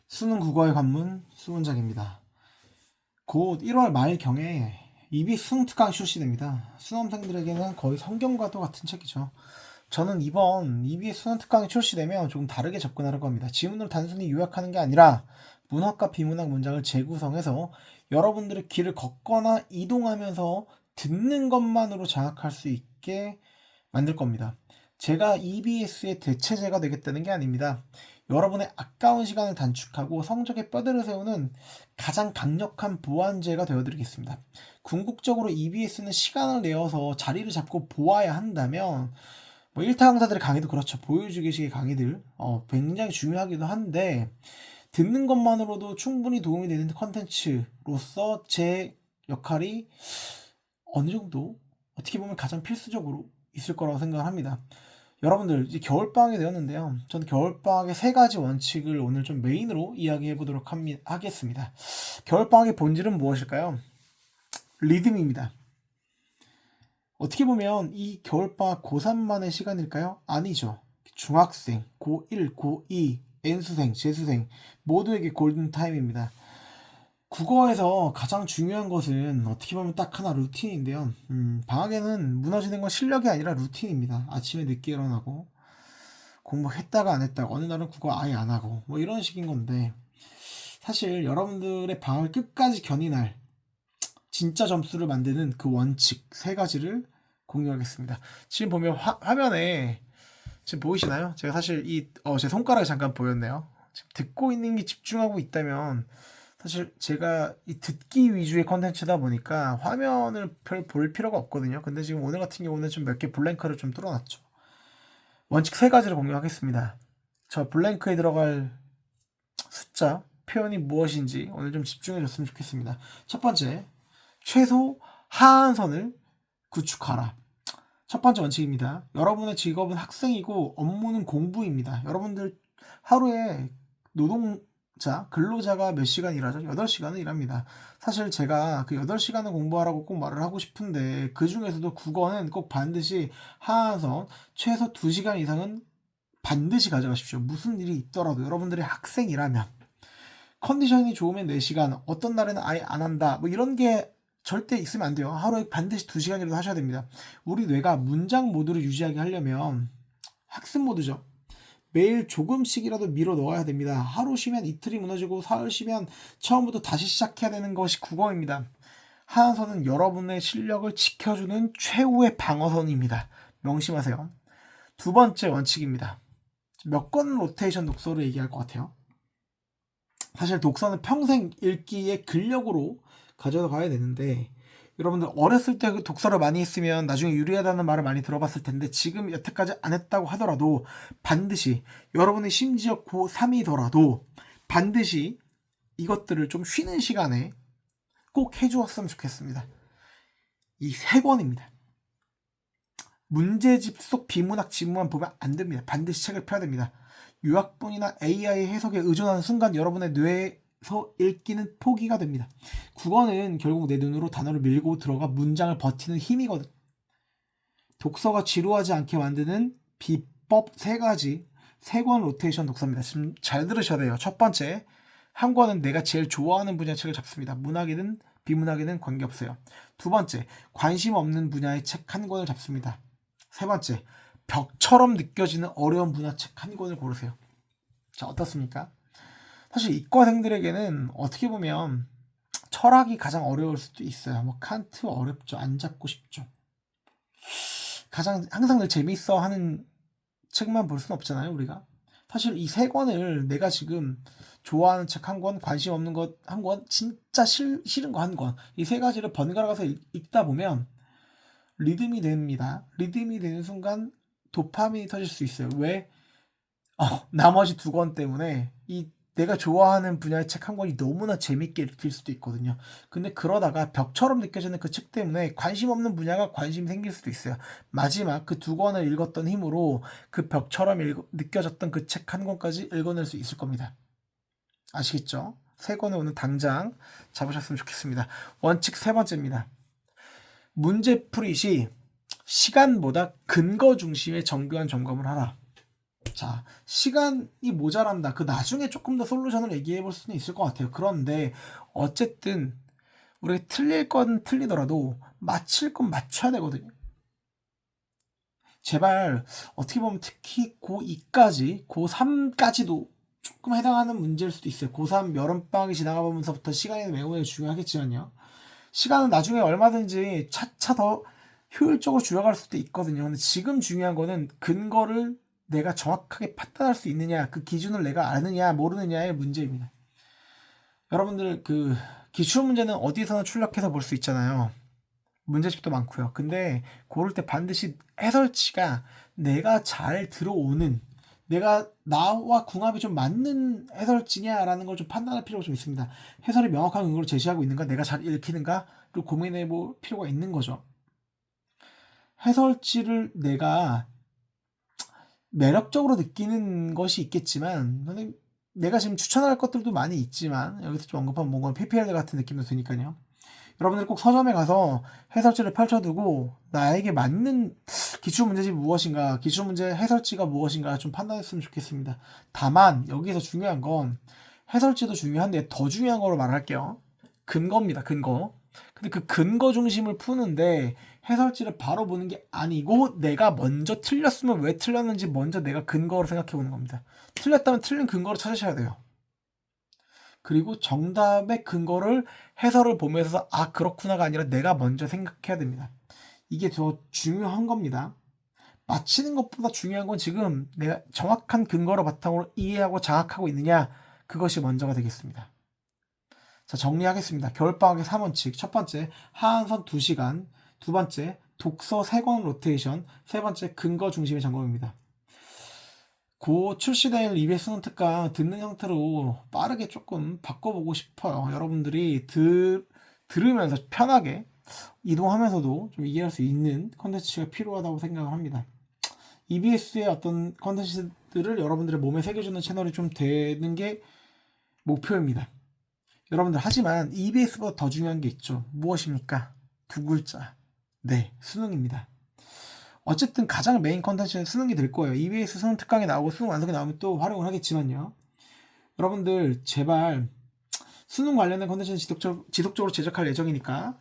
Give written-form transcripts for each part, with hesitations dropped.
수능 국어의 관문 수문장입니다. 곧 1월 말경에 EBS 수능 특강이 출시됩니다. 수험생들에게는 거의 성경과도 같은 책이죠. 저는 이번 EBS 수능 특강이 출시되면 조금 다르게 접근하려고 합니다. 지문으로 단순히 요약하는 게 아니라 문학과 비문학 문장을 재구성해서 여러분들의 길을 걷거나 이동하면서 듣는 것만으로 장악할 수 있게 만들 겁니다. 제가 EBS의 대체제가 되겠다는 게 아닙니다. 여러분의 아까운 시간을 단축하고 성적에 뼈대를 세우는 가장 강력한 보완제가 되어드리겠습니다. 궁극적으로 EBS는 시간을 내어서 자리를 잡고 보아야 한다면 뭐 1타 강사들의 강의도 그렇죠. 보여주기식의 강의들 굉장히 중요하기도 한데 듣는 것만으로도 충분히 도움이 되는 컨텐츠로서 제 역할이 어느 정도 어떻게 보면 가장 필수적으로 있을 거라고 생각을 합니다. 여러분들 이제 겨울방학이 되었는데요. 저는 겨울방학의 3가지 원칙을 오늘 좀 메인으로 이야기해 보도록 하겠습니다. 겨울방학의 본질은 무엇일까요? 리듬입니다. 어떻게 보면 이 겨울방학 고3만의 시간일까요? 아니죠. 중학생, 고1, 고2, N수생, 재수생 모두에게 골든타임입니다. 국어에서 가장 중요한 것은 어떻게 보면 딱 하나 루틴인데요. 방학에는 무너지는 건 실력이 아니라 루틴입니다. 아침에 늦게 일어나고 공부했다가 안 했다가 어느 날은 국어 아예 안 하고 뭐 이런 식인 건데 사실 여러분들의 방학을 끝까지 견인할 진짜 점수를 만드는 그 원칙 3가지를 공유하겠습니다. 지금 보면 화면에 지금 보이시나요? 제가 사실 제 손가락이 잠깐 보였네요. 지금 듣고 있는 게 집중하고 있다면 사실 제가 이 듣기 위주의 컨텐츠다 보니까 화면을 별 볼 필요가 없거든요. 근데 지금 오늘 같은 경우는 좀 몇 개 블랭크를 좀 뚫어놨죠. 원칙 3가지를 공유하겠습니다. 저 블랭크에 들어갈 숫자, 표현이 무엇인지 오늘 좀 집중해 줬으면 좋겠습니다. 첫 번째, 최소 하한선을 구축하라. 첫 번째 원칙입니다. 여러분의 직업은 학생이고 업무는 공부입니다. 여러분들 하루에 근로자가 몇 시간 일하죠? 8시간을 일합니다. 사실 제가 그 8시간을 공부하라고 꼭 말을 하고 싶은데 그 중에서도 국어는 꼭 반드시 하한선 최소 2시간 이상은 반드시 가져가십시오. 무슨 일이 있더라도 여러분들이 학생이라면 컨디션이 좋으면 4시간, 어떤 날에는 아예 안 한다. 뭐 이런 게 절대 있으면 안 돼요. 하루에 반드시 2시간이라도 하셔야 됩니다. 우리 뇌가 문장 모드를 유지하게 하려면 학습 모드죠. 매일 조금씩이라도 밀어 넣어야 됩니다. 하루 쉬면 이틀이 무너지고 사흘 쉬면 처음부터 다시 시작해야 되는 것이 국어입니다. 하한선은 여러분의 실력을 지켜주는 최후의 방어선입니다. 명심하세요. 두 번째 원칙입니다. 몇 권 로테이션 독서를 얘기할 것 같아요. 사실 독서는 평생 읽기의 근력으로 가져가야 되는데 여러분들 어렸을 때 그 독서를 많이 했으면 나중에 유리하다는 말을 많이 들어봤을 텐데 지금 여태까지 안 했다고 하더라도 반드시 여러분이 심지어 고3이더라도 반드시 이것들을 좀 쉬는 시간에 꼭 해주었으면 좋겠습니다. 이 3권입니다. 문제집 속 비문학 지문만 보면 안 됩니다. 반드시 책을 펴야 됩니다. 유학본이나 AI 해석에 의존하는 순간 여러분의 뇌에서 읽기는 포기가 됩니다. 국어는 결국 내 눈으로 단어를 밀고 들어가 문장을 버티는 힘이거든. 독서가 지루하지 않게 만드는 비법 3가지 3권 로테이션 독서입니다. 지금 잘 들으셔야 돼요. 첫 번째, 한 권은 내가 제일 좋아하는 분야의 책을 잡습니다. 문학이든 비문학이든 관계없어요. 두 번째, 관심 없는 분야의 책 한 권을 잡습니다. 세 번째, 벽처럼 느껴지는 어려운 문화책 한 권을 고르세요. 자, 어떻습니까? 사실 이과생들에게는 어떻게 보면 철학이 가장 어려울 수도 있어요. 뭐 칸트 어렵죠. 안 잡고 싶죠. 가장 항상 늘 재밌어 하는 책만 볼 수는 없잖아요, 우리가. 사실 이 3권을 내가 지금 좋아하는 책 한 권, 관심 없는 것 한 권, 진짜 싫은 거 한 권, 이 3가지를 번갈아 가서 읽다 보면 리듬이 됩니다. 리듬이 되는 순간 도파민이 터질 수 있어요. 왜? 나머지 2권 때문에 이 내가 좋아하는 분야의 책 한 권이 너무나 재밌게 읽힐 수도 있거든요. 근데 그러다가 벽처럼 느껴지는 그 책 때문에 관심 없는 분야가 관심이 생길 수도 있어요. 마지막 그 2권을 읽었던 힘으로 그 벽처럼 느껴졌던 그 책 한 권까지 읽어낼 수 있을 겁니다. 아시겠죠? 3권을 오늘 당장 잡으셨으면 좋겠습니다. 원칙 3번째입니다. 문제풀이 시 시간보다 근거 중심의 정교한 점검을 하라. 자, 시간이 모자란다. 그 나중에 조금 더 솔루션을 얘기해 볼 수는 있을 것 같아요. 그런데 어쨌든 우리가 틀릴 건 틀리더라도 맞힐 건 맞춰야 되거든요. 제발 어떻게 보면 특히 고2까지, 고3까지도 조금 해당하는 문제일 수도 있어요. 고3 여름방학이 지나가 보면서부터 시간이 매우 중요하겠지만요. 시간은 나중에 얼마든지 차차 더 효율적으로 줄여갈 수도 있거든요. 근데 지금 중요한 거는 근거를 내가 정확하게 판단할 수 있느냐, 그 기준을 내가 아느냐, 모르느냐의 문제입니다. 여러분들 그 기출 문제는 어디서나 출력해서 볼 수 있잖아요. 문제집도 많고요. 근데 고를 때 반드시 해설지가 내가 잘 들어오는, 내가 나와 궁합이 좀 맞는 해설지냐라는 걸 좀 판단할 필요가 좀 있습니다. 해설이 명확한 근거를 제시하고 있는가, 내가 잘 읽히는가를 고민해 볼 필요가 있는 거죠. 해설지를 내가 매력적으로 느끼는 것이 있겠지만, 내가 지금 추천할 것들도 많이 있지만, 여기서 좀 언급한 뭔가 PPL 같은 느낌도 드니까요. 여러분들 꼭 서점에 가서 해설지를 펼쳐두고 나에게 맞는 기출문제집이 무엇인가, 기출문제 해설지가 무엇인가 좀 판단했으면 좋겠습니다. 다만 여기서 중요한 건 해설지도 중요한데 더 중요한 거로 말할게요. 근거입니다. 근거. 근데 그 근거 중심을 푸는데 해설지를 바로 보는 게 아니고 내가 먼저 틀렸으면 왜 틀렸는지 먼저 내가 근거를 생각해 보는 겁니다. 틀렸다면 틀린 근거를 찾으셔야 돼요. 그리고 정답의 근거를 해설을 보면서 아 그렇구나가 아니라 내가 먼저 생각해야 됩니다. 이게 더 중요한 겁니다. 맞히는 것보다 중요한 건 지금 내가 정확한 근거로 바탕으로 이해하고 장악하고 있느냐, 그것이 먼저가 되겠습니다. 자, 정리하겠습니다. 겨울방학의 3원칙. 첫 번째, 하한선 2시간. 두 번째, 독서 3권 로테이션. 세 번째, 근거 중심의 점검입니다. 고 출시될 EBS 수능 특강 듣는 형태로 빠르게 조금 바꿔보고 싶어요. 여러분들이 들으면서 편하게 이동하면서도 좀 이해할 수 있는 컨텐츠가 필요하다고 생각을 합니다. EBS의 어떤 컨텐츠들을 여러분들의 몸에 새겨주는 채널이 좀 되는 게 목표입니다. 여러분들, 하지만 EBS보다 더 중요한 게 있죠. 무엇입니까? 두 글자. 네, 수능입니다. 어쨌든 가장 메인 컨텐츠는 수능이 될 거예요. EBS 수능 특강이 나오고 수능 완성이 나오면 또 활용을 하겠지만요. 여러분들 제발 수능 관련된 컨텐츠는 지속적으로 제작할 예정이니까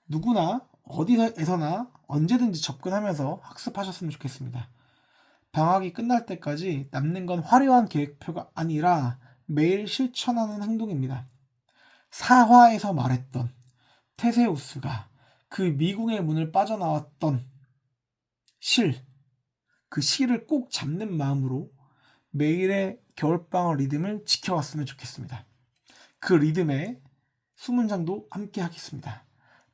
누구나 어디에서나 언제든지 접근하면서 학습하셨으면 좋겠습니다. 방학이 끝날 때까지 남는 건 화려한 계획표가 아니라 매일 실천하는 행동입니다. 사화에서 말했던 테세우스가 그 미궁의 문을 빠져나왔던 그 실을 꼭 잡는 마음으로 매일의 겨울방학 리듬을 지켜왔으면 좋겠습니다. 그 리듬에 수문장도 함께 하겠습니다.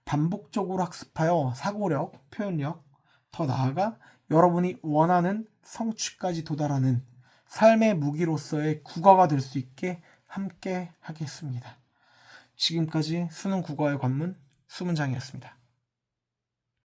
반복적으로 학습하여 사고력, 표현력, 더 나아가 여러분이 원하는 성취까지 도달하는 삶의 무기로서의 국어가 될 수 있게 함께 하겠습니다. 지금까지 수능 국어의 관문 수문장이었습니다.